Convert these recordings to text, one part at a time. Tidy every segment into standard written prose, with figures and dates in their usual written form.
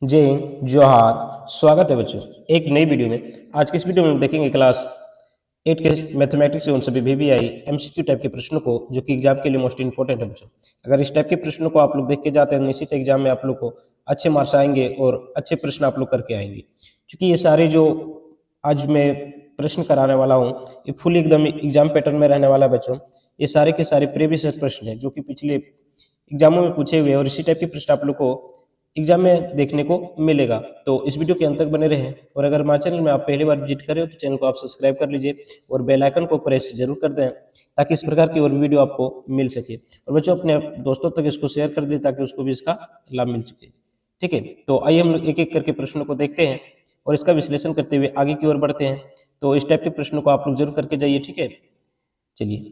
जय हिंद, जोहार। स्वागत है बच्चों एक नई वीडियो में। आज की इस वीडियो में हम देखेंगे क्लास 8 के मैथमेटिक्स से उन सभी वीवीआई एमसीक्यू टाइप के प्रश्नों को, जो कि एग्जाम के लिए मोस्ट इंपॉर्टेंट है बच्चों। अगर इस टाइप के प्रश्नों को आप लोग देख के जाते हैं, निश्चित एग्जाम में आप लोग को अच्छे मार्क्स आएंगे और अच्छे प्रश्न आप लोग करके आएंगे। क्योंकि ये सारे जो आज मैं प्रश्न कराने वाला हूँ, ये फुल एकदम एग्जाम पैटर्न में रहने वाला है बच्चों। ये सारे के सारे प्रीवियस प्रश्न है जो कि पिछले एग्जामों में पूछे हुए, और इसी टाइप के प्रश्न आप लोग को एग्जाम में देखने को मिलेगा। तो इस वीडियो के अंत तक बने रहें, और अगर हमारे चैनल में आप पहली बार विजिट करें तो चैनल को आप सब्सक्राइब कर लीजिए और बेल आइकन को प्रेस जरूर कर दें, ताकि इस प्रकार की और वीडियो आपको मिल सके। और बच्चों अपने दोस्तों तक इसको शेयर कर दें ताकि उसको भी इसका लाभ मिल सके। ठीक है, तो आइए हम लोग एक एक करके प्रश्नों को देखते हैं और इसका विश्लेषण करते हुए आगे की ओर बढ़ते हैं। तो इस टाइप के प्रश्नों को आप लोग जरूर करके जाइए। ठीक है, चलिए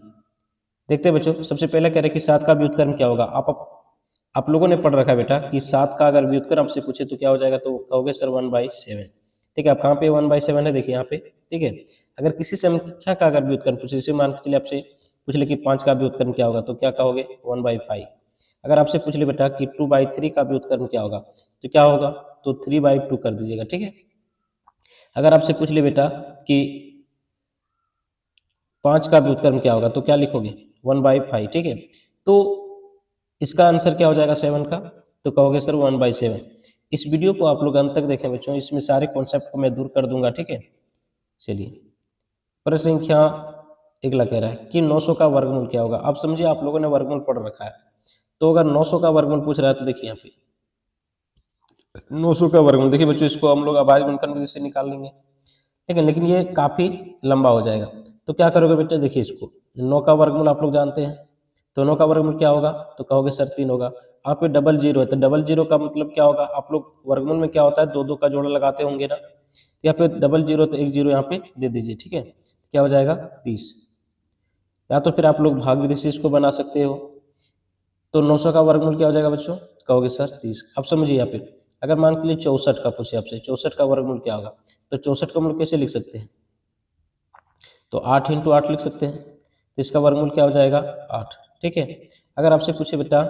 देखते हैं बच्चों। सबसे पहला कह रहे हैं कि 7 का व्युत्क्रम क्या होगा। आप लोगों ने पढ़ रखा है बेटा कि 7 का अगर व्युत्क्रम आपसे पूछे तो क्या हो जाएगा, तो कहोगे सर 1/7। ठीक है, आप कहाँ पे 1/7 है, देखिए यहाँ पे। ठीक है, अगर किसी संख्या का अगर व्युत्क्रम पूछे, जैसे मान के चलिए आपसे पूछ ले कि 5 का व्युत्क्रम क्या होगा, तो क्या कहोगे 1/5। अगर आपसे पूछ ले बेटा कि 2/3 का व्युत्क्रम क्या होगा, तो क्या होगा, तो 3/2 कर दीजिएगा। ठीक है, अगर आपसे पूछ ले बेटा कि 5 का व्युत्क्रम क्या होगा, तो क्या लिखोगे 1/5। ठीक है, तो इसका आंसर क्या हो जाएगा 7 का, तो कहोगे सर 1/7। इस वीडियो को आप लोग अंत तक देखें बच्चों, इसमें सारे कॉन्सेप्ट को मैं दूर कर दूंगा। ठीक है, चलिए प्रश्न संख्या अगला कह रहा है कि 900 का वर्गमूल क्या होगा। आप समझिए, आप लोगों ने वर्गमूल पढ़ रखा है, तो अगर 900 का वर्गमूल पूछ रहा है तो देखिए यहाँ पे 900 का वर्गमूल। देखिए बच्चों, इसको हम लोग अभाज्य गुणनखंड विधि से निकाल लेंगे। ठीक है, लेकिन ये काफी लंबा हो जाएगा। तो क्या करोगे बेटा, देखिए इसको 9 का वर्गमूल आप लोग जानते हैं, तो 9 का वर्गमूल क्या होगा, तो कहोगे सर 3 होगा। यहाँ पे डबल जीरो है, तो डबल जीरो का मतलब क्या होगा, आप लोग वर्गमूल में क्या होता है, दो दो का जोड़ा लगाते होंगे ना, तो यहाँ पे डबल जीरो, तो एक जीरो यहाँ पे दे दीजिए। ठीक है, क्या हो जाएगा 30। या तो फिर आप लोग भाग विधि से इसको बना सकते हो। तो 900 का वर्गमूल क्या हो जाएगा बच्चों, कहोगे सर 30। अब समझिए यहाँ पे अगर मान के लिए 64 का पूछे आपसे, 64 का वर्गमूल क्या होगा, तो 64 का मूल कैसे लिख सकते हैं, तो 8 × 8 लिख सकते हैं। तो इसका वर्गमूल क्या हो जाएगा 8। ठीक है, अगर आपसे पूछे बेटा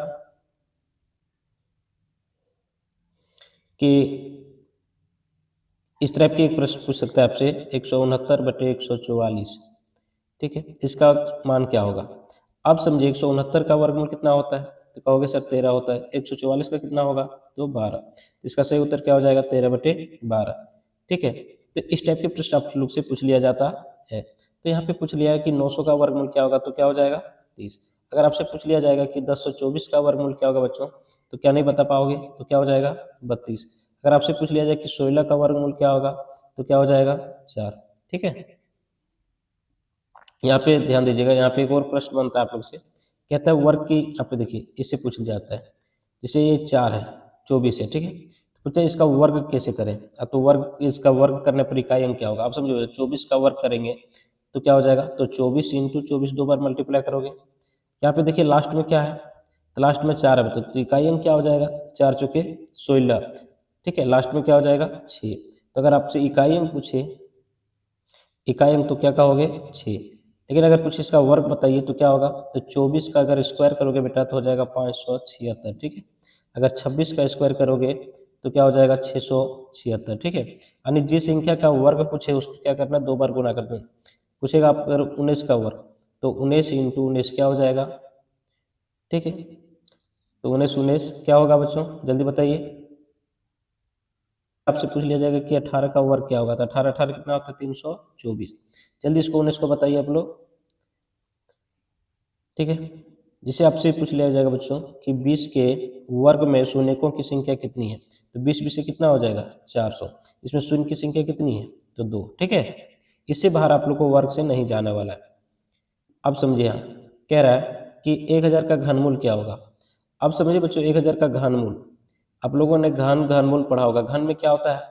कि इस तरह के एक प्रश्न पूछ सकता है आपसे 169/144। ठीक है, इसका मान क्या होगा। अब समझिए 169 का वर्गमूल कितना होता है, तो कहोगे सर 13 होता है। 144 का कितना होगा, तो 12। तो इसका सही उत्तर क्या हो जाएगा 13/12। ठीक है, तो इस टाइप के प्रश्न आप लोग से पूछ लिया जाता है। तो यहाँ पे पूछ लिया है कि 900 का वर्गमूल क्या होगा, तो क्या हो जाएगा 30। अगर आपसे पूछ लिया जाएगा कि 1024 का वर्गमूल क्या होगा बच्चों, तो क्या नहीं बता पाओगे, तो क्या हो जाएगा 32। अगर आपसे पूछ लिया जाए कि 16 का वर्गमूल क्या होगा, तो क्या हो जाएगा 4। ठीक है, यहाँ पे ध्यान दीजिएगा, यहाँ पे एक और प्रश्न बनता है आप लोग से, कहता है वर्ग की, यहाँ पे देखिए इससे पूछ जाता है, जैसे ये 4 है, 24 है। ठीक है, तो पूछते हैं इसका वर्ग कैसे करें। अब तो वर्ग, इसका वर्ग करने पर इकाई अंक क्या होगा। आप समझो 24 का वर्ग करेंगे तो क्या हो जाएगा, तो 24 × 24 दो बार मल्टीप्लाई करोगे। यहाँ पे देखिए लास्ट में क्या है, तो लास्ट में 4 है, तो इकाई अंक क्या हो जाएगा, 4 × 4 = 16। ठीक है, लास्ट में क्या हो जाएगा 6। तो अगर आपसे इकाई अंक पूछे, इकाई अंक, तो क्या कहोगे 6। लेकिन अगर कुछ इसका वर्ग बताइए तो क्या होगा, तो 24 का अगर स्क्वायर करोगे बेटा तो हो जाएगा 576। ठीक है, अगर 26 का स्क्वायर करोगे तो क्या हो जाएगा 676। ठीक है, यानी जिस संख्या का वर्ग पूछे उसको क्या करना, दो बार गुना कर दो। पूछेगा आप अगर 19 का वर्ग, तो 19 × 19 क्या हो जाएगा। ठीक है, तो 19 19 क्या होगा बच्चों, जल्दी बताइए। आपसे पूछ लिया जाएगा कि 18 का वर्ग क्या होगा, तो 18 18 कितना होता है 324। जल्दी इसको 19 को बताइए आप लोग। ठीक है, जिसे आपसे पूछ लिया जाएगा बच्चों कि 20 के वर्ग में शून्यकों की संख्या कितनी है, तो 20 से कितना हो जाएगा 400। इसमें शून्य की संख्या कितनी है, तो 2। ठीक है, इससे बाहर आप लोग को वर्ग से नहीं जाने वाला है। अब समझिए, यहाँ कह रहा है कि 1000 का घनमूल क्या होगा। अब समझिए बच्चों 1000 का घनमूल, आप लोगों ने घनमूल पढ़ा होगा। घन में क्या होता है,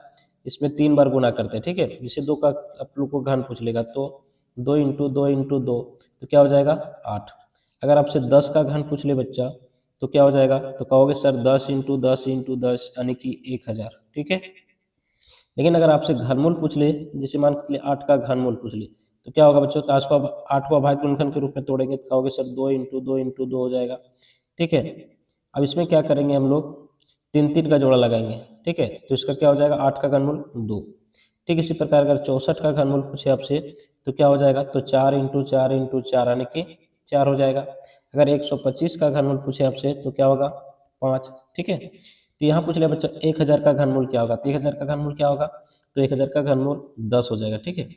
इसमें 3 बार गुना करते हैं। ठीक है, जिसे 2 का आप लोग को घन पूछ लेगा, तो 2 × 2 × 2, तो क्या हो जाएगा 8। अगर आपसे 10 का घन पूछ ले बच्चा, तो क्या हो जाएगा, तो कहोगे सर 10 × 10 × 10 यानी कि 1000। ठीक है, लेकिन अगर आपसे घनमूल पूछ ले, जैसे मान ले 8 का घनमूल पूछ ले, तो क्या होगा बच्चों, तो 8 को अभाज्य गुणनखंड के रूप में तोड़ेंगे, तो कहोगे सर 2 × 2 × 2 हो जाएगा। ठीक है, अब इसमें क्या करेंगे हम लोग तीन तीन का जोड़ा लगाएंगे, ठीक है, तो इसका क्या हो जाएगा 8 का घनमूल 2। ठीक इसी प्रकार अगर 64 का घनमूल पूछे आपसे तो क्या हो जाएगा, तो 4 इंटू 4 इंटू 4 यानी कि 4 हो जाएगा। अगर 125 का घनमूल पूछे आपसे तो क्या होगा 5, ठीक है। तो यहाँ पूछ लिया बच्चा 1000 का घनमूल क्या होगा, तो 1000 का घनमूल क्या होगा, तो 1000 का घनमूल 10 हो जाएगा, ठीक है।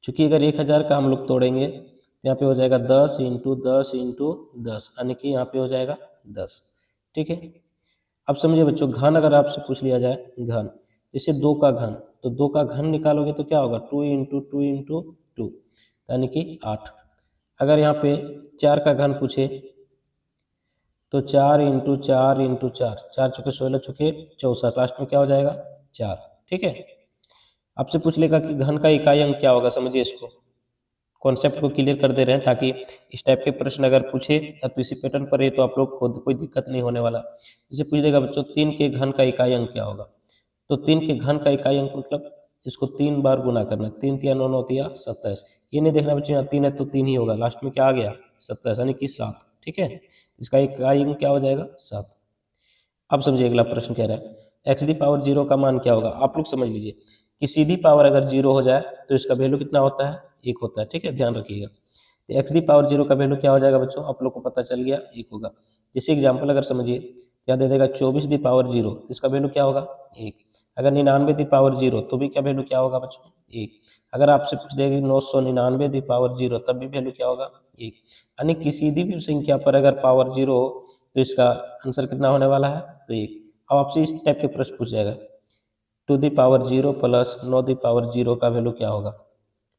चूंकि अगर 1000 का हम लोग तोड़ेंगे तो यहाँ पे हो जाएगा 10 इंटू 10 इंटू 10 यानी कि यहाँ पे हो जाएगा 10, ठीक है। अब समझिए बच्चों, घन अगर आपसे पूछ लिया जाए घन, जैसे 2 का घन, तो 2 का घन निकालोगे तो क्या होगा 2 इंटू 2 इंटू 2 यानी कि 8। अगर यहाँ पे 4 का घन पूछे तो 4 इंटू 4 इंटू 4, 4 चुके 16 चुके 64, लास्ट में क्या हो जाएगा 4, ठीक है। आपसे पूछ लेगा कि घन का इकाई अंक क्या होगा, समझिए इसको, कॉन्सेप्ट को क्लियर कर दे रहे हैं ताकि इस टाइप के प्रश्न अगर पूछे या तो इसी पैटर्न पर है तो आप लोग को कोई दिक्कत नहीं होने वाला। जैसे पूछ देगा बच्चों 3 के घन का इकाई अंक क्या होगा, तो 3 के घन का इकाई अंक मतलब इसको 3 बार गुना करना, 3 तिया 9 9 तिया 27। ये नहीं देखना बच्चों यहाँ 3 है तो 3 ही होगा, लास्ट में क्या आ गया 27 यानी कि 7, ठीक है। इसका इकाई अंक क्या हो जाएगा 7। अब समझिए अगला प्रश्न कह रहा है एक्स दी पावर 0 का मान क्या होगा। आप लोग समझ लीजिए कि सीधी पावर अगर 0 हो जाए तो इसका वैल्यू कितना होता है 1 होता है, ठीक है, ध्यान रखिएगा। तो एक्स दी पावर 0 का वैल्यू क्या हो जाएगा बच्चों, आप लोग को पता चल गया 1 होगा। जैसे एग्जाम्पल अगर समझिए क्या दे देगा 24 दी पावर 0, तो इसका वैल्यू क्या होगा 1। अगर 99 दी पावर 0 तो भी क्या वैल्यू क्या होगा बच्चों 1। अगर आपसे पूछ देगा 999 दी पावर 0 तब भी वैल्यू क्या होगा 1। यानी किसी भी संख्या पर अगर पावर 0 हो तो इसका आंसर कितना होने वाला है तो 1। अब आपसे इस टाइप के प्रश्न पूछ जाएगा 2 the power 0 plus 9 the power 0 का वैल्यू क्या होगा,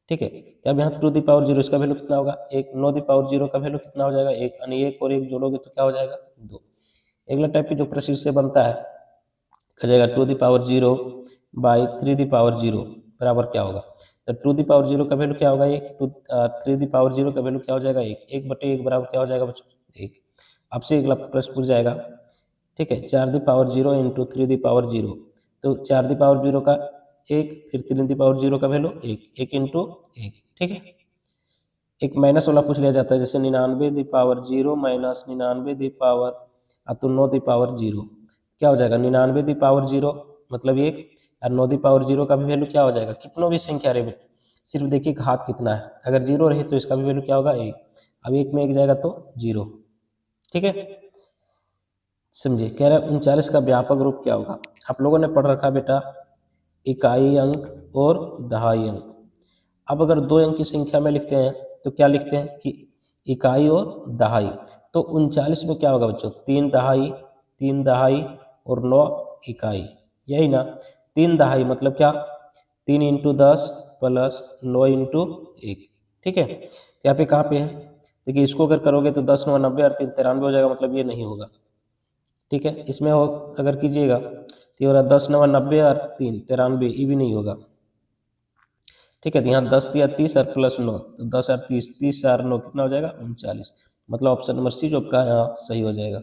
ठीक है। तो अब यहाँ 2 दी पावर 0 इसका वैल्यू कितना होगा 1, 9 दी पावर 0 का वैल्यू कितना हो जाएगा 1, यानी 1 और 1 जोड़ोगे तो क्या हो जाएगा 2। अगला टाइप की जो प्रश्न से बनता है कह जाएगा 2 the power 0 by 3 the power 0 बराबर क्या होगा। तो 2 दी पावर 0 का वैल्यू क्या होगा 1, 3 दी पावर 0 का वैल्यू क्या हो जाएगा 1, 1 बटे 1 बराबर क्या हो जाएगा बच्चों 1। आपसे अगला प्रश्न पूछ जाएगा, ठीक है, 4 the power 0 into 3 the power 0, तो 4 दी पावर 0 का 1, फिर 3 दी पावर 0 का वैल्यू 1, 1 इंटू 1, ठीक है। एक माइनस वाला पूछ लिया जाता है, जैसे 99 the power 0 minus 99 the power तो 9 दी पावर 0 क्या हो जाएगा 99 दी पावर 0 मतलब 1, और 9 दी पावर 0 का भी वैल्यू क्या हो जाएगा, कितनों भी संख्या रहे सिर्फ देखिए घात कितना है, अगर 0 रहे तो इसका भी वैल्यू क्या होगा 1। अब 1 में 1 जाएगा तो 0, ठीक है। समझिए कह रहा है 39 का व्यापक रूप क्या होगा। आप लोगों ने पढ़ रखा बेटा इकाई अंक और दहाई अंक। अब अगर 2 अंक की संख्या में लिखते हैं तो क्या लिखते हैं कि इकाई और दहाई। तो 39 में क्या होगा बच्चों 3 दहाई और 9 इकाई, यही ना। 3 दहाई मतलब क्या 3 इंटू 10 प्लस 9 इंटू 1, ठीक है। तो यहाँ पे कहाँ पे है, देखिए इसको अगर करोगे तो 10 9 90 और 3 93 हो जाएगा, मतलब ये नहीं होगा, ठीक है। इसमें हो अगर कीजिएगा तो ये हो रहा 10 9 90 और 3 93, ये भी नहीं होगा, ठीक है। तो यहाँ 10 दिया 30 और प्लस 9, तो 10 और 30, 30 और 9 कितना हो जाएगा 39, मतलब ऑप्शन नंबर सी जो आपका यहाँ सही हो जाएगा।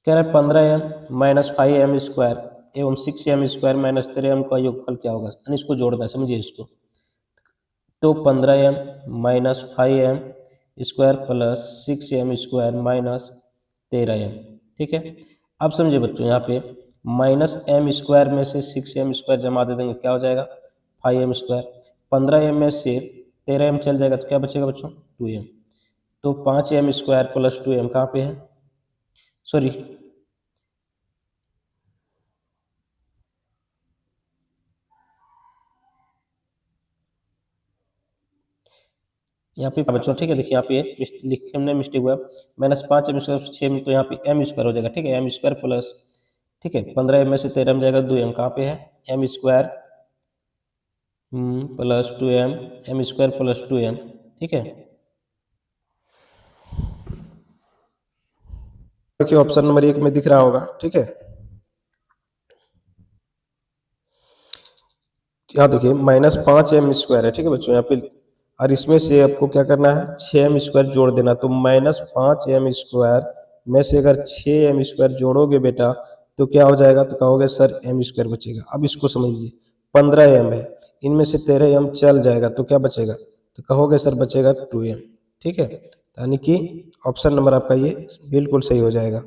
कह रहा है 15m माइनस 5m स्क्वायर एवं 6m स्क्वायर माइनस 13m का योगफल क्या होगा, यानी इसको जोड़ना है, समझिए इसको। तो 15m minus 5m square plus 6m square minus 13m, ठीक है। अब समझिए बच्चों यहाँ पे माइनस m स्क्वायर में से 6m स्क्वायर जमा दे देंगे क्या हो जाएगा 5m स्क्वायर, 15m में से 13m चल जाएगा तो क्या बचेगा बच्चों 2m। तो 5m स्क्वायर प्लस 2m कहाँ पे है, सॉरी यहाँ पे बच्चों, ठीक है। देखिए यहाँ पे लिखने में मिस्टेक हुआ, माइनस 5m स्क्वायर 6 में तो यहाँ पे m स्क्वायर हो जाएगा, ठीक है, m स्क्वायर प्लस, ठीक है, 15m में से 13m जाएगा 2m, कहाँ पे है m square plus 2m, m square plus 2m, ठीक है। देखिए ऑप्शन नंबर 1 में दिख रहा होगा, ठीक है। यहाँ देखिए माइनस 5m स्क्वायर है, ठीक है बच्चों यहाँ पे, और इसमें से आपको क्या करना है 6m स्क्वायर जोड़ देना। तो माइनस 5m स्क्वायर में से अगर 6m स्क्वायर जोड़ोगे बेटा तो क्या हो जाएगा, तो कहोगे सर m स्क्वायर बचेगा। अब इसको समझिए 15m है, इनमें से 13m चल जाएगा तो क्या बचेगा, तो कहोगे सर बचेगा 2m, ठीक है। यानी कि ऑप्शन नंबर आपका ये बिल्कुल सही हो जाएगा।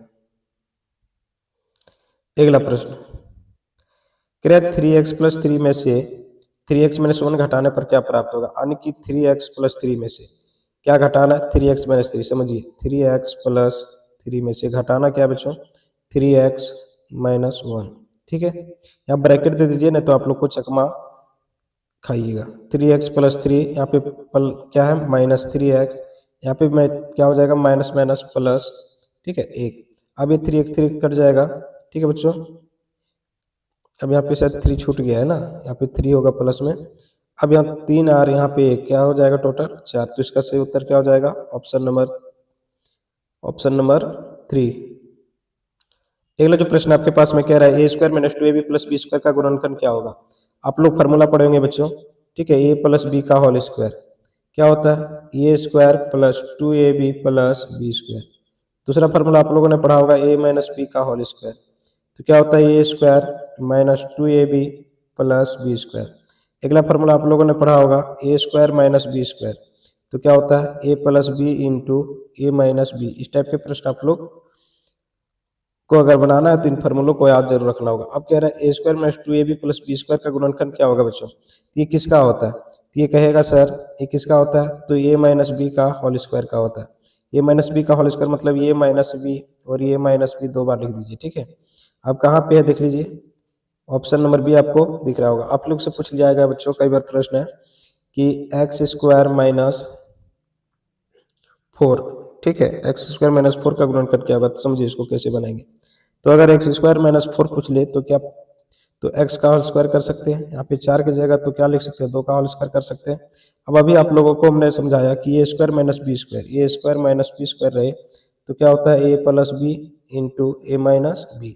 अगला प्रश्न, कह 3x+3 में से 3x-1 घटाने पर क्या प्राप्त होगा, यानी कि 3x+3 में से क्या घटाना है, 3x-3। समझिए 3x+3 में से घटाना क्या बच्चों, 3x-1। ठीक है, यहाँ ब्रैकेट दे दीजिए, नहीं तो आप लोग को चकमा खाइएगा। 3x+3 यहाँ पे क्या है -3x, यहाँ पे मैं क्या हो जाएगा माइनस माइनस प्लस। ठीक है, एक, अब ये 3 कट जाएगा। ठीक है बच्चों, अब यहाँ पे शायद 3 छूट गया है ना, यहाँ पे 3 होगा प्लस में। अब यहाँ 3 और यहाँ पे क्या हो जाएगा टोटल 4, तो इसका सही उत्तर क्या हो जाएगा, ऑप्शन नंबर 3। अगला जो प्रश्न आपके पास में कह रहा है a² - 2ab + b² का गुणनखंड क्या होगा। आप लोग फार्मूला पढ़ेंगे बच्चों। ठीक है, a + b का होल स्क्वायर क्या होता है, a² + 2ab + b²। दूसरा फार्मूला आप लोगों ने पढ़ा होगा a - b का होल स्क्वायर, तो क्या होता है a² - 2ab + b²। अगला फार्मूला आप लोगों ने पढ़ा होगा a² - b², तो क्या होता है a + b × a - b। इस टाइप के प्रश्न आप लोग को अगर बनाना है तो इन फार्मूलों को याद जरूर रखना होगा। अब कह रहा है a² - 2ab + b² का गुणनखंड क्या होगा बच्चों, तो ये किसका होता है, तो ये कहेगा सर ये किसका होता है, तो a - b का होल स्क्वायर का होता है। a - b का होल स्क्वायर मतलब a - b और a - b 2 बार लिख दीजिए। ठीक है, अब कहाँ पे है देख लीजिए, ऑप्शन नंबर बी आपको दिख रहा होगा। आप लोग से पूछ लिया जाएगा बच्चों, कई बार प्रश्न है कि x² - 4। ठीक है, x² - 4 का गुणनखंड क्या होगा, तो समझिए इसको कैसे बनाएंगे। तो अगर x² - 4 पूछ ले तो क्या, तो x का होल स्क्वायर कर सकते हैं, यहाँ पे 4 की जगह तो क्या लिख सकते हैं, 2 का होल स्क्वायर कर सकते हैं। अब अभी आप लोगों को हमने समझाया कि a² - b², a² - b² रहे तो क्या होता है a + b × a - b।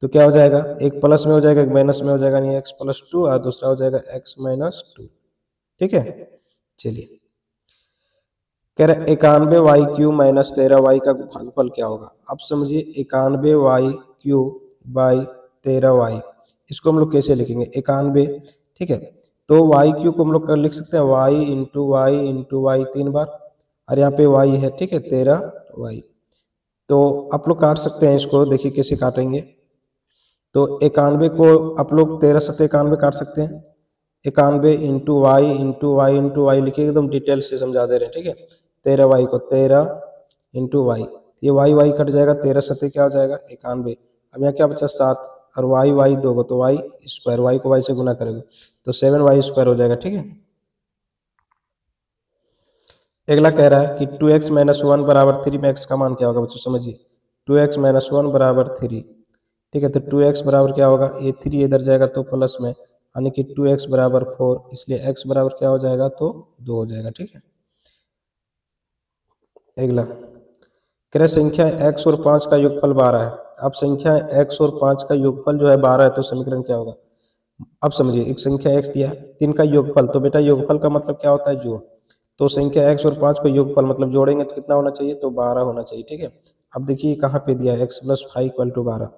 तो क्या हो जाएगा, एक प्लस में हो जाएगा एक माइनस में हो जाएगा, यानी x + 2 और दूसरा हो जाएगा x - 2। ठीक है, चलिए कह रहे 91y³ - 13y का भागफल क्या होगा। अब समझिए 91y³ / 13y, इसको हम लोग कैसे लिखेंगे 91। ठीक है, तो y³ को हम लोग लिख सकते हैं y × y 3 बार, और यहाँ पे y है। ठीक है, 13y। तो आप लोग काट सकते हैं इसको, देखिए कैसे काटेंगे। तो 91 को आप लोग 13 से 91 काट सकते हैं। 91 × y लिखिए, एकदम डिटेल से समझा दे रहे हैं। ठीक है, 13y को 13 × y, ये y कट जाएगा, 13 सत्ते क्या हो जाएगा 91। अब यहाँ क्या बचा 7, और y दो गो तो y² y को y से गुना करेंगे तो 7y² हो जाएगा। ठीक है, अगला कह रहा है कि 2x - 1 = 3 में x का मान क्या होगा बच्चों, समझिए 2x - 1 = 3। ठीक है, तो 2x बराबर क्या होगा, ये 3 इधर जाएगा तो प्लस में, यानी कि 2x = 4, इसलिए x बराबर क्या हो जाएगा, तो 2 हो जाएगा। ठीक है, अगला कह रहे संख्या x और 5 का योगफल 12 है। अब संख्या x और 5 का योगफल जो है 12 है, तो समीकरण क्या होगा। अब समझिए एक संख्या x दिया है, 3 का योगफल, तो बेटा योगफल का मतलब क्या होता है, जोड़। तो संख्या x और 5 को योगफल मतलब जोड़ेंगे तो कितना होना चाहिए, तो 12 होना चाहिए। ठीक है, अब देखिए कहाँ पे दिया है x + 5 = 12,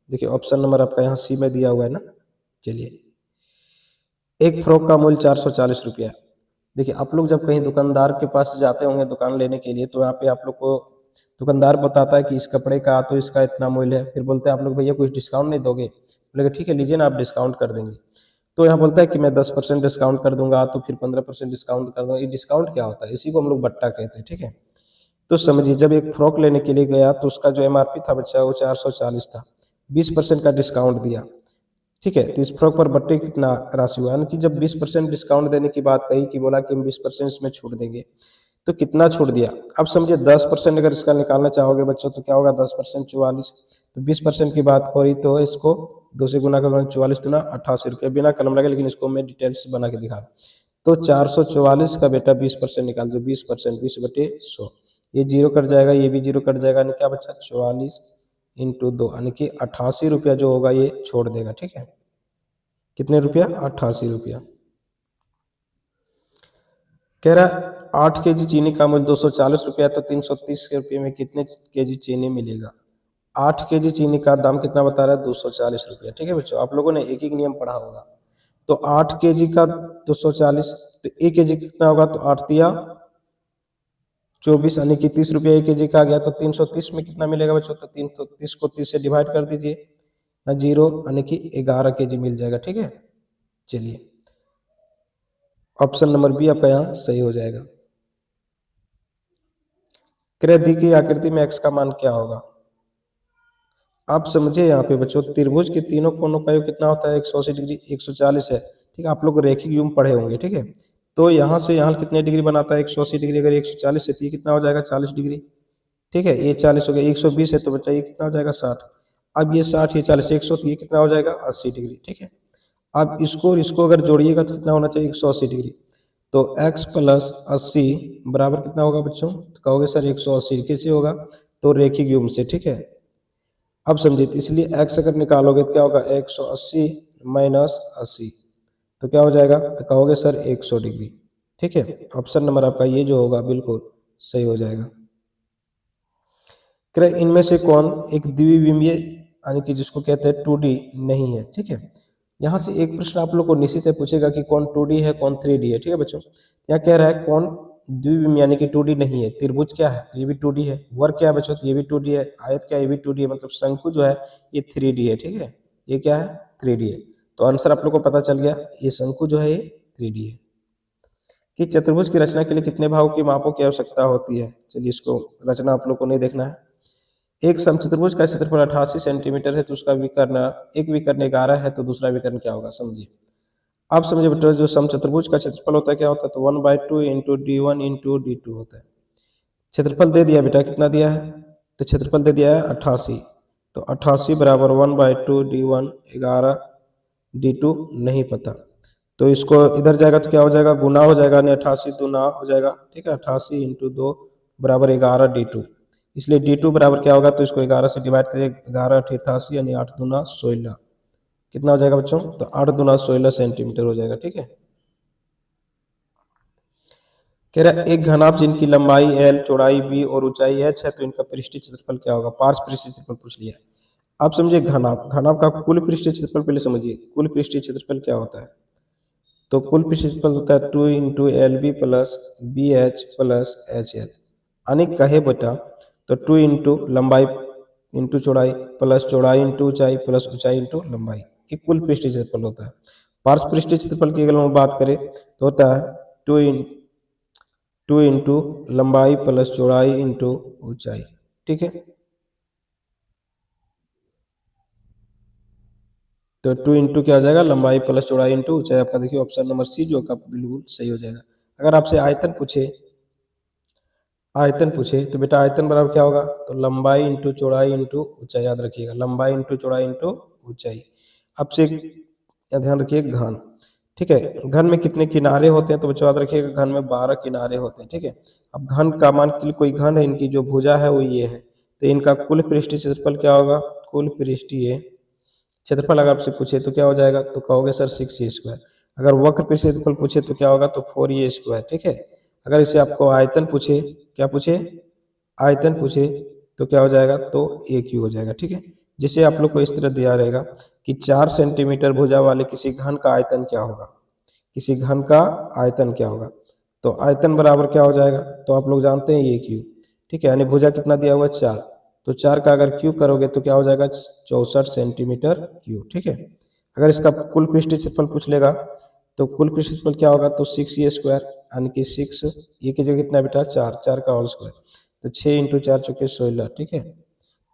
देखिए ऑप्शन नंबर आपका यहाँ सी में दिया हुआ है ना। चलिए, एक फ्रॉक का मूल्य 440 रुपया है। देखिए आप लोग जब कहीं दुकानदार के पास जाते होंगे दुकान लेने के लिए, तो यहाँ पे आप लोग को दुकानदार बताता है कि इस कपड़े का तो इसका इतना मूल्य है, फिर बोलते हैं आप लोग भैया कुछ डिस्काउंट नहीं दोगे, बोले ठीक है लीजिए ना, आप डिस्काउंट कर देंगे। तो यहाँ बोलता है कि मैं 10% डिस्काउंट कर दूंगा, तो फिर 15% डिस्काउंट कर दूंगा। ये डिस्काउंट क्या होता है, इसी को हम लोग बट्टा कहते हैं। ठीक है, तो समझिए जब एक फ्रॉक लेने के लिए गया तो उसका जो MRP था बच्चा वो 440 था, 20% का डिस्काउंट दिया। ठीक है, तो इस फ्रॉक पर बट्टे कितना राशि हुआ, यानी कि जब 20% डिस्काउंट देने की बात कही कि बोला कि हम 20% इसमें छूट देंगे, तो कितना छूट दिया। अब समझिए 10% अगर इसका निकालना चाहोगे बच्चों तो क्या होगा, 10% 44, तो 20% की बात हो रही तो इसको 2 से गुना करोगे, 44 दूना 88 रुपये, बिना कलम लगे, लेकिन इसको मैं डिटेल्स बना के दिखा रहा हूँ। तो 444 का बेटा 20% निकाल दो, 20% 20/100, ये जीरो कट जाएगा, ये भी जीरो कट जाएगा, यानी क्या बचा 44 × 2, यानी कि 88 रुपया जो होगा ये छोड़ देगा। ठीक है, कितने रुपया, 88 रुपया। कह रहा 8 केजी चीनी का मूल्य 240 रुपया, तो 330 रुपये में कितने केजी चीनी मिलेगा। 8 केजी चीनी का दाम कितना बता रहा है, 240 रुपया। ठीक है बच्चों, आप लोगों ने एक एक नियम पढ़ा होगा। तो 8 केजी का 240, तो 1 केजी कितना होगा, तो 8 दिया 24, यानी कि 30 रुपया 1 केजी का आ गया। तो 330 में कितना मिलेगा बच्चों, तो 330 को 30 से डिवाइड कर दीजिए, जीरो यानी कि 11 kg मिल जाएगा। ठीक है, चलिए ऑप्शन नंबर बी आपका यहाँ सही हो जाएगा। क्रय दी की आकृति में x का मान क्या होगा? आप समझे यहाँ पे बच्चों, त्रिभुज के तीनों कोनों का योग कितना होता है? 180 डिग्री, 140 है। ठीक है, आप लोग रेखिक युग्म पढ़े होंगे। ठीक है, तो यहाँ से यहाँ कितने डिग्री बनाता है? 180 डिग्री। अगर 140 है तो ये कितना हो जाएगा? 40 डिग्री। ठीक है, ये 40 हो गया। 120 है तो बच्चा ये कितना हो जाएगा? 60। अब ये 60, ये 40, 100 तो ये कितना हो जाएगा? 80 डिग्री। ठीक है, अब इसको और इसको अगर जोड़िएगा तो कितना होना चाहिए? 180 डिग्री। तो x प्लस 80 बराबर कितना होगा बच्चों? तो कहोगे सर 180 कैसे होगा? तो रेखिक युग्म से। ठीक है, अब समझिए, तो इसलिए x अगर निकालोगे तो क्या होगा? 180 माइनस 80 तो क्या हो जाएगा? तो कहोगे सर 100 डिग्री। ठीक है, ऑप्शन नंबर आपका ये जो होगा बिल्कुल सही हो जाएगा। इनमें से कौन एक द्विविमीय यानी कि जिसको कहते हैं 2D नहीं है? ठीक है, यहाँ से एक प्रश्न आप लोग को निश्चित है पूछेगा कि कौन 2D है, कौन 3D है। ठीक है बच्चों, यहाँ कह रहा है कौन द्विविमीय यानी कि 2D नहीं है। त्रिभुज क्या है? तो ये भी 2D है। वर्ग क्या है बच्चों? तो ये भी 2D है। आयत क्या है? ये भी 2D है। मतलब शंकु जो है ये 3D है। ठीक है, ये क्या है? 3D है। तो आंसर आप लोग को पता चल गया, ये शंकु जो है ये 3D है। कि चतुर्भुज की रचना के लिए कितने भागों की मापों की आवश्यकता होती है? चलिए इसको रचना आप लोग को नहीं देखना है। एक समचतुर्भुज का क्षेत्रफल 88 सेंटीमीटर है तो उसका विकर्ण, एक विकर्ण 11 है तो दूसरा विकर्ण क्या होगा? समझिए। आप समझिए बेटा, जो समचतुर्भुज का क्षेत्रफल होता है क्या होता है? तो 1/2 इंटू D1 इंटू D2 होता है। क्षेत्रफल दे दिया बेटा, कितना दिया है? तो क्षेत्रफल दे दिया है 88। तो 88 बराबर 1/2 D1 11 D2 नहीं पता, तो इसको इधर जाएगा तो क्या हो जाएगा? गुना हो जाएगा, नहीं 88 दूना हो जाएगा। ठीक है, 88 इंटू 2 बराबर 11 D2। इसलिए D2 बराबर क्या होगा? तो इसको 11 से डिवाइड करिए, 11 88 यानी 8 दूना 16। कितना हो जाएगा बच्चों? तो 8 दूना 16 सेंटीमीटर हो जाएगा। ठीक है, कह रहा है एक घनाभ जिनकी लंबाई L, चौड़ाई B और ऊंचाई H है तो इनका पृष्ठीय क्षेत्रफल क्या होगा? पार्श्व पृष्ठीय क्षेत्रफल पूछ लिया। आप समझिए घनाभ, घनाभ का कुल पृष्ठीय क्षेत्रफल पहले समझिए। कुल पृष्ठीय क्षेत्रफल क्या होता है? तो कुल पृष्ठीय क्षेत्रफल होता है 2 into LB plus BH plus HL। यानी कहे बेटा, तो 2 इंटू लंबाई इंटू चौड़ाई प्लस चौड़ाई इंटू ऊंचाई प्लस ऊंचाई इंटू लंबाई, ये कुल पृष्ठीय क्षेत्रफल होता है। पार्श्व पृष्ठीय क्षेत्रफल की अगर हम बात करें तो होता है 2 इंटू लंबाई प्लस चौड़ाई इंटू ऊंचाई। ठीक है, तो 2 इंटू क्या हो जाएगा? लंबाई प्लस चौड़ाई इंटू ऊंचाई। आपका देखिए ऑप्शन नंबर सी जो का बिल्कुल सही हो जाएगा। अगर आपसे आयतन पूछे, आयतन पूछे तो बेटा आयतन बराबर क्या होगा? तो लंबाई इंटू चौड़ाई इंटू ऊंचाई। याद रखिएगा, लंबाई इंटू चौड़ाई इंटू ऊंचाई। आपसे ध्यान रखिए घन। ठीक है, घन में कितने किनारे होते हैं? तो बच्चों याद रखिएगा, घन में 12 किनारे होते हैं। ठीक है, अब घन का मान के लिए कोई घन है, इनकी जो भुजा है वो ये है, तो इनका कुल पृष्ठीय क्षेत्रफल क्या होगा? कुल पृष्ठीय क्षेत्रफल अगर आपसे पूछे तो क्या हो जाएगा? तो कहोगे सर 6a²। अगर वक्र पृष्ठीय क्षेत्रफल पूछे तो क्या होगा? तो 4a²। ठीक है, अगर इसे आपको आयतन पूछे, क्या पूछे? आयतन पूछे तो क्या हो जाएगा? तो AQ हो जाएगा। ठीक है, जिसे आप लोग को इस तरह दिया रहेगा कि 4 सेंटीमीटर भुजा वाले किसी घन का आयतन क्या होगा? किसी घन का आयतन क्या होगा? तो आयतन बराबर क्या हो जाएगा? तो आप लोग जानते हैं AQ। ठीक है, यानी भुजा कितना दिया हुआ है? 4। तो 4 का अगर क्यूब करोगे तो क्या हो जाएगा? 64 सेंटीमीटर क्यूब। ठीक है, अगर इसका कुल पृष्ठीय क्षेत्रफल पूछ लेगा तो कुल पृष्ठीय क्षेत्रफल क्या होगा? तो 6a² यानी कि 6 ये की जगह कितना बेटा? 4, 4 का होल स्क्वायर। तो 6 इंटू 4 चौके 16। ठीक है,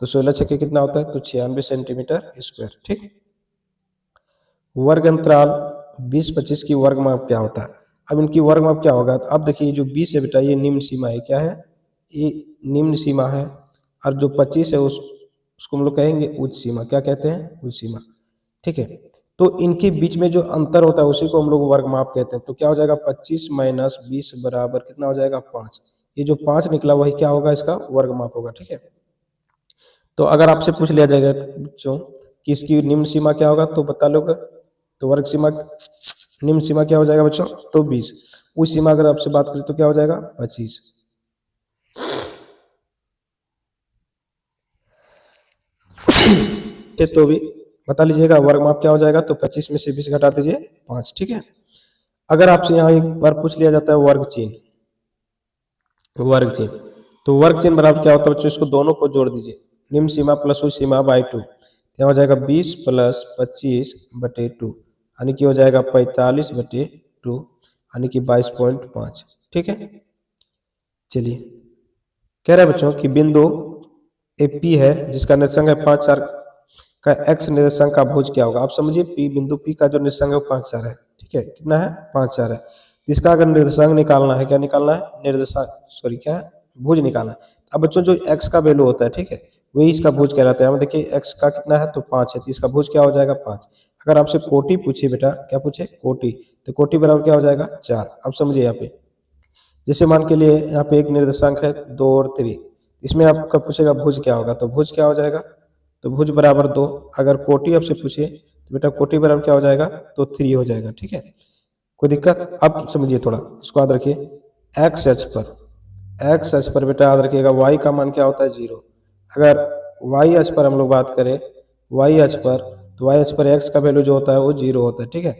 तो 16 छक्के कितना होता है? तो 96 सेंटीमीटर स्क्वायर। ठीक, वर्ग अंतराल 20-25 की वर्ग माप क्या होता है? अब इनकी वर्ग माप क्या होगा? तो अब देखिए जो 20 है बेटा ये निम्न सीमा है। क्या है? ये निम्न सीमा है। और जो 25 है उसको हम लोग कहेंगे उच्च सीमा। क्या कहते हैं? उच्च सीमा। ठीक है, तो इनके बीच में जो अंतर होता है उसी को हम लोग वर्ग माप कहते हैं। तो क्या हो जाएगा? 25 माइनस 20 बराबर कितना हो जाएगा? 5। ये जो 5 निकला वही क्या होगा? इसका वर्ग माप होगा। ठीक है, तो अगर आपसे पूछ लिया जाएगा बच्चों कि इसकी निम्न सीमा क्या होगा तो बता लोगे, तो वर्ग सीमा निम्न सीमा क्या हो जाएगा बच्चों? तो 20। उस सीमा अगर आपसे बात करें तो क्या हो जाएगा? 25। तो भी बता लीजिएगा वर्ग माप क्या हो जाएगा? तो 25 में से 20 घटा दीजिए 5। ठीक है, अगर आपसे यहाँ एक बार पूछ लिया जाता है वर्ग चिन्ह, वर्ग चिन्ह, तो वर्ग चिन्ह बराबर क्या होता है बच्चों? इसको दोनों को जोड़ दीजिए, निम्न सीमा प्लस उच्च सीमा बाई 2। यहाँ हो जाएगा 20 प्लस 25/2, यानी कि हो जाएगा 45/2, यानी कि 22.5। ठीक है, चलिए कह रहे हैं बच्चों कि बिंदु ए पी है जिसका निर्देशांक है 5 4 का एक्स निर्देशांक का भुज क्या होगा। आप समझिए पी बिंदु पी का जो निर्देशांक है वो 5 4 है। ठीक है, कितना है 5 4 है। तो इसका अगर निर्देशांक निकालना है, क्या निकालना है, निर्देशांक सॉरी क्या है, भुज निकालना है। अब बच्चों जो एक्स का वैल्यू होता है, ठीक है, वही इसका भुज कहलाता है। हम देखिए एक्स का कितना है तो 5 है, तो इसका भुज क्या हो जाएगा 5। अगर आपसे कोटि पूछे बेटा, क्या पूछे कोटि, तो कोटि बराबर क्या हो जाएगा 4। अब समझिए यहाँ पे, जैसे मान के लिए यहाँ पे एक निर्देशांक है 2 और 3, इसमें आपका पूछेगा भुज क्या होगा, तो भुज क्या हो जाएगा, तो भुज बराबर 2। अगर कोटि आपसे पूछे तो बेटा कोटि बराबर क्या हो जाएगा, तो 3 हो जाएगा। ठीक है, कोई दिक्कत। अब समझिए थोड़ा इसको याद रखिए, एक्स एच पर, एक्स एच पर बेटा याद रखिएगा वाई का मान क्या होता है 0। अगर वाई एच पर हम लोग बात करें, वाई एच पर, तो वाई एच पर एक्स का वैल्यू जो होता है वो 0 होता है। ठीक है,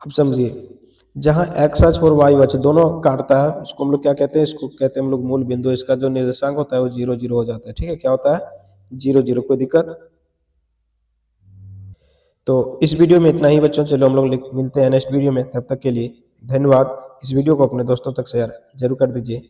अब समझिए जहां एक्स अक्ष और वाई अक्ष दोनों काटता है उसको हम लोग क्या कहते हैं, इसको कहते हैं हम लोग मूल बिंदु। इसका जो निर्देशांक होता है वो 0 0 हो जाता है। ठीक है, क्या होता है 0 0। कोई दिक्कत। तो इस वीडियो में इतना ही बच्चों, चलो हम लोग मिलते हैं नेक्स्ट वीडियो में। तब तक के लिए धन्यवाद। इस वीडियो को अपने दोस्तों तक शेयर जरूर कर दीजिए।